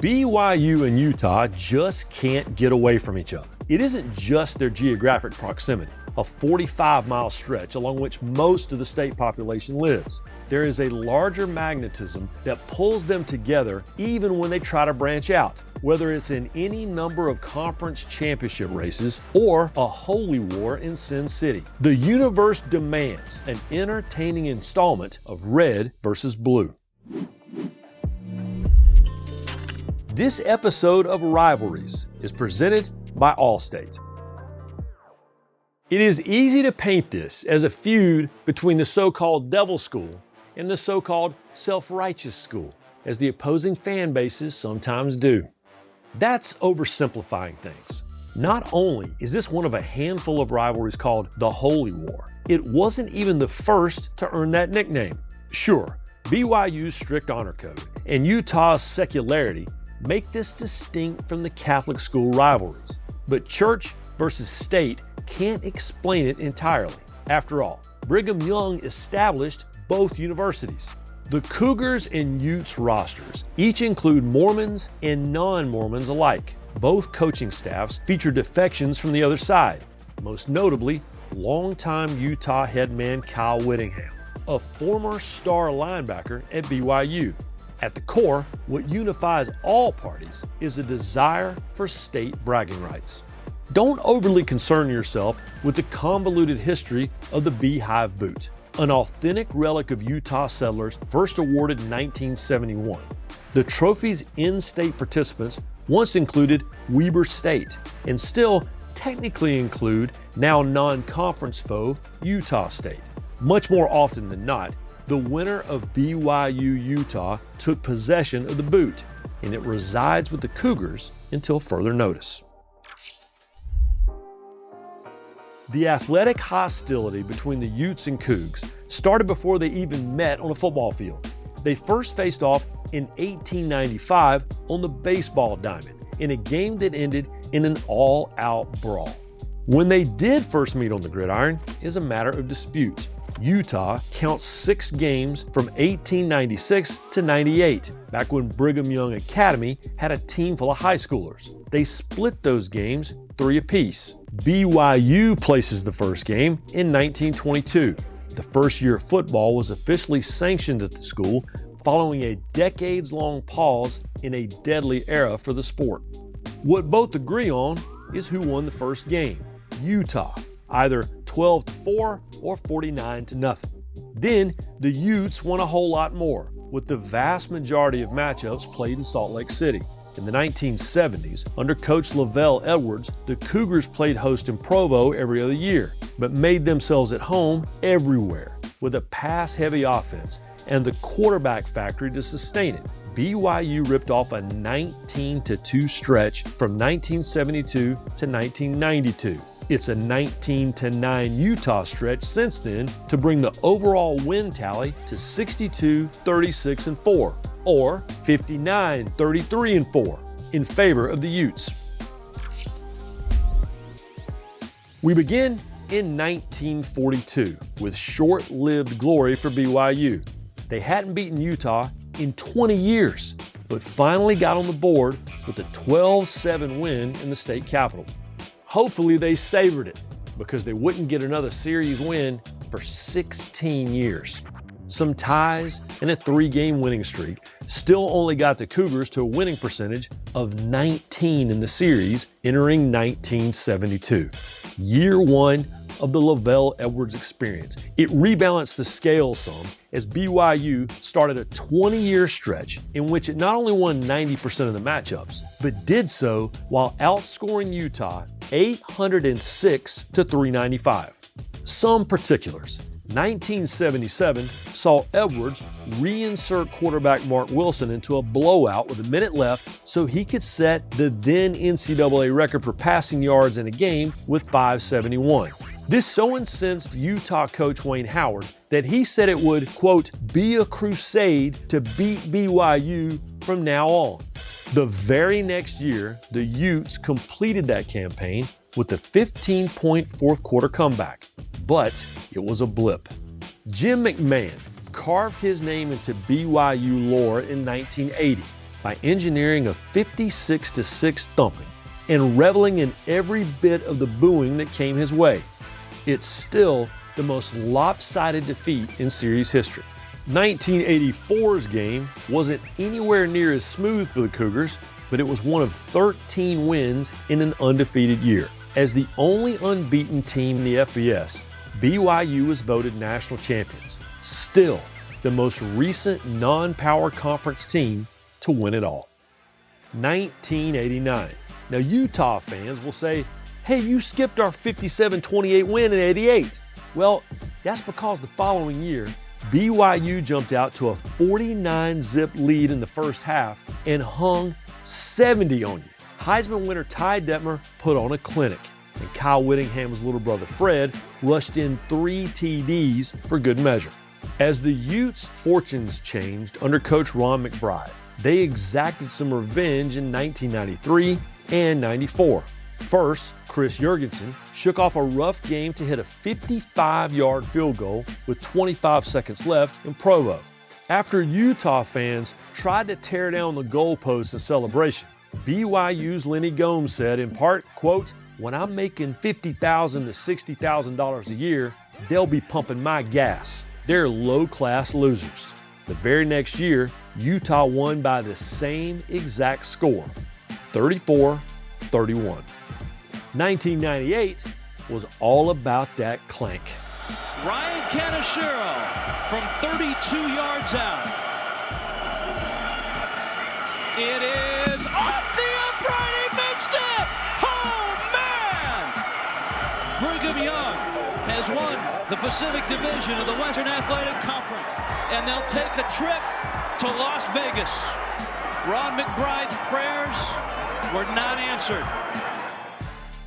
BYU and Utah just can't get away from each other. It isn't just their geographic proximity, a 45-mile stretch along which most of the state population lives. There is a larger magnetism that pulls them together even when they try to branch out, whether it's in any number of conference championship races or a holy war in Sin City. The universe demands an entertaining installment of red versus blue. This episode of Rivalries is presented by Allstate. It is easy to paint this as a feud between the so-called devil school and the so-called self-righteous school, as the opposing fan bases sometimes do. That's oversimplifying things. Not only is this one of a handful of rivalries called the Holy War, it wasn't even the first to earn that nickname. Sure, BYU's strict honor code and Utah's secularity make this distinct from the Catholic school rivalries, but church versus state can't explain it entirely. After all, Brigham Young established both universities. The Cougars and Utes rosters each include Mormons and non-Mormons alike. Both coaching staffs feature defections from the other side, most notably longtime Utah head man Kyle Whittingham, a former star linebacker at BYU. At the core, what unifies all parties is a desire for state bragging rights. Don't overly concern yourself with the convoluted history of the Beehive Boot, an authentic relic of Utah settlers first awarded in 1971. The trophy's in-state participants once included Weber State and still technically include now non-conference foe Utah State. Much more often than not, the winner of BYU Utah took possession of the boot, and it resides with the Cougars until further notice. The athletic hostility between the Utes and Cougs started before they even met on a football field. They first faced off in 1895 on the baseball diamond in a game that ended in an all-out brawl. When they did first meet on the gridiron is a matter of dispute. Utah counts 6 games from 1896 to 98, back when Brigham Young Academy had a team full of high schoolers. They split those games 3 apiece. BYU places the first game in 1922. The first year of football was officially sanctioned at the school following a decades-long pause in a deadly era for the sport. What both agree on is who won the first game: Utah, either 12-4 or 49-0. Then the Utes won a whole lot more, with the vast majority of matchups played in Salt Lake City. In the 1970s, under coach Lavell Edwards, the Cougars played host in Provo every other year, but made themselves at home everywhere with a pass-heavy offense and the quarterback factory to sustain it. BYU ripped off a 19-2 stretch from 1972 to 1992. It's a 19-9 Utah stretch since then to bring the overall win tally to 62-36-4, or 59-33-4 in favor of the Utes. We begin in 1942 with short-lived glory for BYU. They hadn't beaten Utah in 20 years, but finally got on the board with a 12-7 win in the state capitol. Hopefully they savored it, because they wouldn't get another series win for 16 years. Some ties and a 3-game winning streak still only got the Cougars to a winning percentage of 19 in the series entering 1972. Year 1 of the Lavell Edwards experience. It rebalanced the scale some as BYU started a 20-year stretch in which it not only won 90% of the matchups, but did so while outscoring Utah 806 to 395. Some particulars. 1977 saw Edwards reinsert quarterback Mark Wilson into a blowout with a minute left so he could set the then NCAA record for passing yards in a game with 571. This so incensed Utah coach Wayne Howard that he said it would, quote, be a crusade to beat BYU from now on. The very next year, the Utes completed that campaign with a 15-point fourth quarter comeback. But it was a blip. Jim McMahon carved his name into BYU lore in 1980. by engineering a 56-6 thumping and reveling in every bit of the booing that came his way. It's still the most lopsided defeat in series history. 1984's game wasn't anywhere near as smooth for the Cougars, but it was one of 13 wins in an undefeated year. As the only unbeaten team in the FBS, BYU was voted national champions, still the most recent non-power conference team to win it all. 1989. Now Utah fans will say, hey, you skipped our 57-28 win in '88. Well, that's because the following year, BYU jumped out to a 49-zip lead in the first half and hung 70 on you. Heisman winner Ty Detmer put on a clinic, and Kyle Whittingham's little brother Fred rushed in 3 TDs for good measure. As the Utes' fortunes changed under coach Ron McBride, they exacted some revenge in 1993 and '94. First, Chris Jurgensen shook off a rough game to hit a 55-yard field goal with 25 seconds left in Provo. After Utah fans tried to tear down the goalposts in celebration, BYU's Lenny Gomes said in part, quote, when I'm making $50,000 to $60,000 a year, they'll be pumping my gas. They're low-class losers. The very next year, Utah won by the same exact score, 34-31. 1998 was all about that clank. Ryan Kaneshiro from 32 yards out. It is off the upright. He missed it. Oh, man! Brigham Young has won the Pacific Division of the Western Athletic Conference, and they'll take a trip to Las Vegas. Ron McBride's prayers were not answered.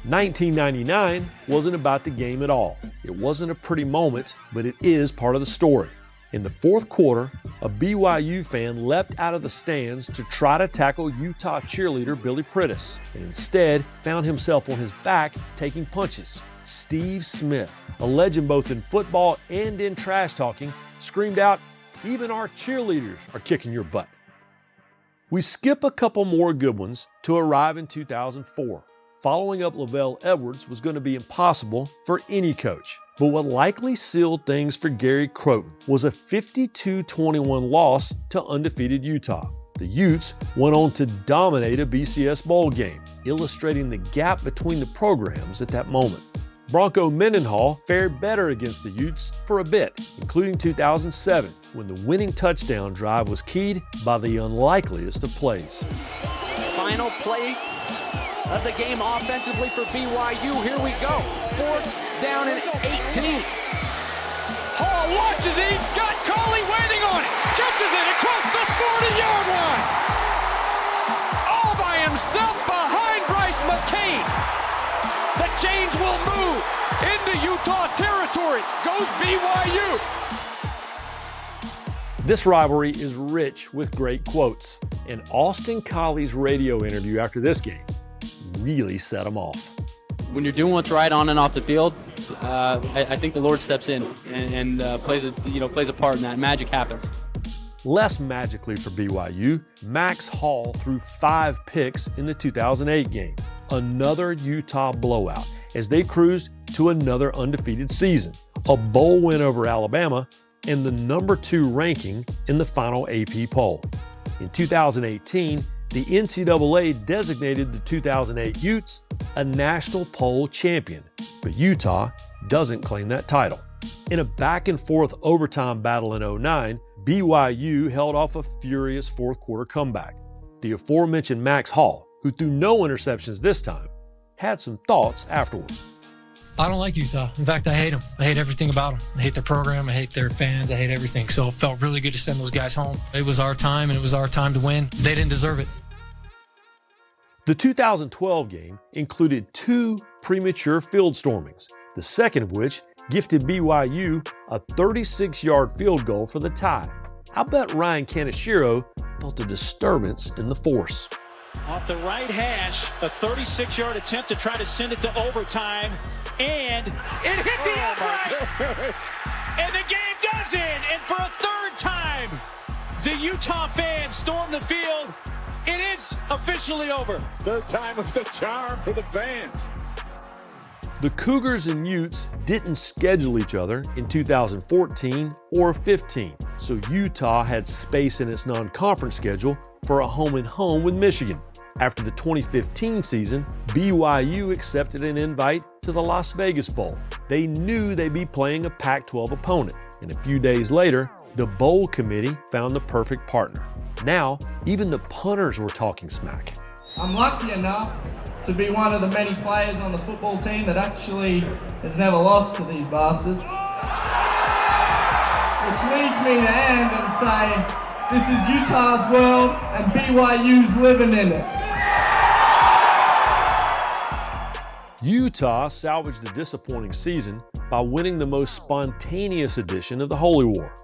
1999 wasn't about the game at all. It wasn't a pretty moment, but it is part of the story. In the fourth quarter, a BYU fan leapt out of the stands to try to tackle Utah cheerleader Billy Prittis, and instead found himself on his back taking punches. Steve Smith, a legend both in football and in trash talking, screamed out, "Even our cheerleaders are kicking your butt." We skip a couple more good ones to arrive in 2004. Following up Lavell Edwards was going to be impossible for any coach. But what likely sealed things for Gary Croton was a 52-21 loss to undefeated Utah. The Utes went on to dominate a BCS bowl game, illustrating the gap between the programs at that moment. Bronco Mendenhall fared better against the Utes for a bit, including 2007, when the winning touchdown drive was keyed by the unlikeliest of plays. Final play of the game offensively for BYU. Here we go. 4th down and 18. Hall watches it. He's got Coley waiting on it. Catches it across the 40-yard line. All by himself behind Bryce McCain. The chains will move into Utah territory. Goes BYU. This rivalry is rich with great quotes, and Austin Colley's radio interview after this game really set him off. When you're doing what's right on and off the field, I think the Lord steps in and plays a part in that. Magic happens. Less magically for BYU, Max Hall threw 5 picks in the 2008 game. Another Utah blowout as they cruised to another undefeated season, a bowl win over Alabama, and the number 2 ranking in the final AP poll. In 2018, the NCAA designated the 2008 Utes a national poll champion, but Utah doesn't claim that title. In a back-and-forth overtime battle in '09, BYU held off a furious fourth quarter comeback. The aforementioned Max Hall, who threw no interceptions this time, had some thoughts afterward. I don't like Utah. In fact, I hate them. I hate everything about them. I hate their program. I hate their fans. I hate everything. So it felt really good to send those guys home. It was our time, and it was our time to win. They didn't deserve it. The 2012 game included 2 premature field stormings, the second of which gifted BYU a 36-yard field goal for the tie. I bet Ryan Kaneshiro felt a disturbance in the force. Off the right hash, a 36-yard attempt to try to send it to overtime, and it hit the upright! And the game does end, and for a third time, the Utah fans storm the field It is officially over. Third time was the charm for the fans. The Cougars and Utes didn't schedule each other in 2014 or 15, so Utah had space in its non-conference schedule for a home-and-home with Michigan. After the 2015 season, BYU accepted an invite to the Las Vegas Bowl. They knew they'd be playing a Pac-12 opponent, and a few days later, the bowl committee found the perfect partner. Now, even the punters were talking smack. I'm lucky enough to be one of the many players on the football team that actually has never lost to these bastards. Which leads me to end and say, this is Utah's world and BYU's living in it. Utah salvaged a disappointing season by winning the most spontaneous edition of the Holy War,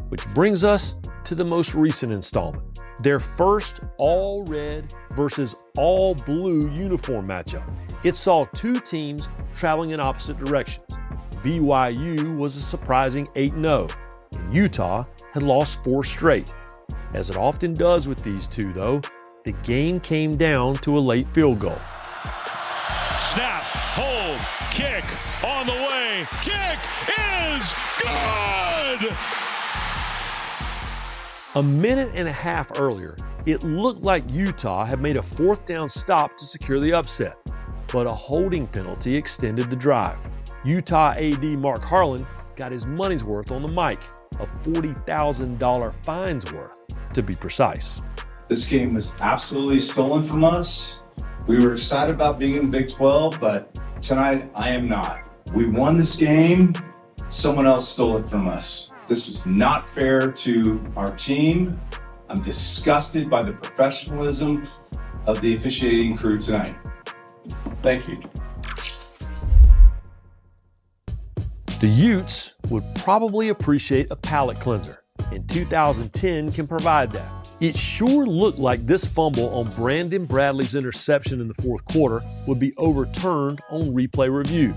which brings us to the most recent installment. Their first all-red versus all-blue uniform matchup. It saw two teams traveling in opposite directions. BYU was a surprising 8-0, and Utah had lost 4 straight. As it often does with these two, though, the game came down to a late field goal. Snap, hold, kick, on the way, kick is good! A minute and a half earlier, it looked like Utah had made a 4th down stop to secure the upset, but a holding penalty extended the drive. Utah AD Mark Harline got his money's worth on the mic, a $40,000 fine's worth, to be precise. This game was absolutely stolen from us. We were excited about being in the Big 12, but tonight I am not. We won this game, someone else stole it from us. This was not fair to our team. I'm disgusted by the professionalism of the officiating crew tonight. Thank you. The Utes would probably appreciate a palate cleanser, and 2010 can provide that. It sure looked like this fumble on Brandon Bradley's interception in the 4th quarter would be overturned on replay review,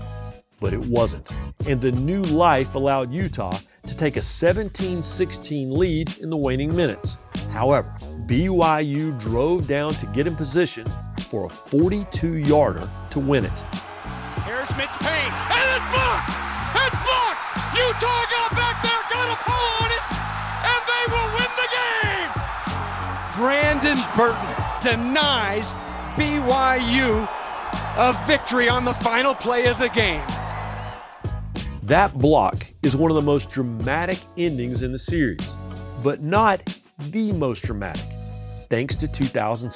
but it wasn't. And the new life allowed Utah to take a 17-16 lead in the waning minutes. However, BYU drove down to get in position for a 42-yarder to win it. Here's Mitch Payne, and it's blocked! It's blocked! Utah got back there, got a pull on it, and they will win the game! Brandon Burton denies BYU a victory on the final play of the game. That block is one of the most dramatic endings in the series, but not the most dramatic, thanks to 2006.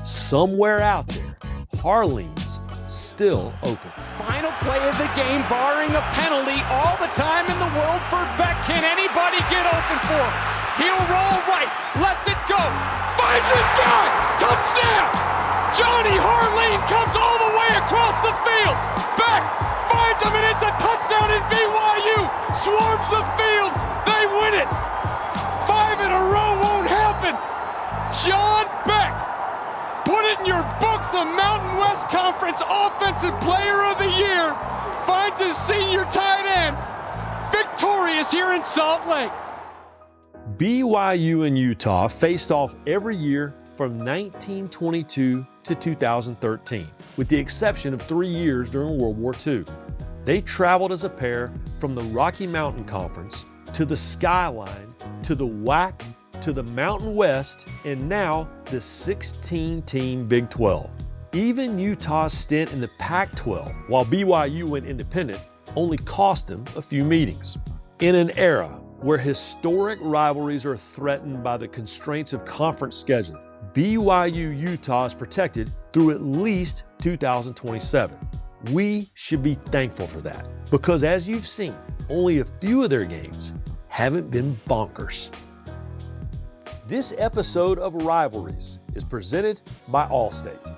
Somewhere out there, Harline's still open. Final play of the game, barring a penalty, all the time in the world for Beck. Can anybody get open for him? He'll roll right, lets it go, finds his guy, touchdown! Johnny Harline comes all the way across the field. Beck finds him, and it's a touchdown, and BYU swarms the field. They win it. 5 in a row won't happen. John Beck, put it in your books, the Mountain West Conference Offensive Player of the Year, finds his senior tight end, victorious here in Salt Lake. BYU and Utah faced off every year from 1922 to 2013, with the exception of 3 years during World War II. They traveled as a pair from the Rocky Mountain Conference to the Skyline to the WAC to the Mountain West, and now the 16-team Big 12. Even Utah's stint in the Pac-12, while BYU went independent, only cost them a few meetings. In an era where historic rivalries are threatened by the constraints of conference scheduling, BYU-Utah is protected through at least 2027. We should be thankful for that, because as you've seen, only a few of their games haven't been bonkers. This episode of Rivalries is presented by Allstate.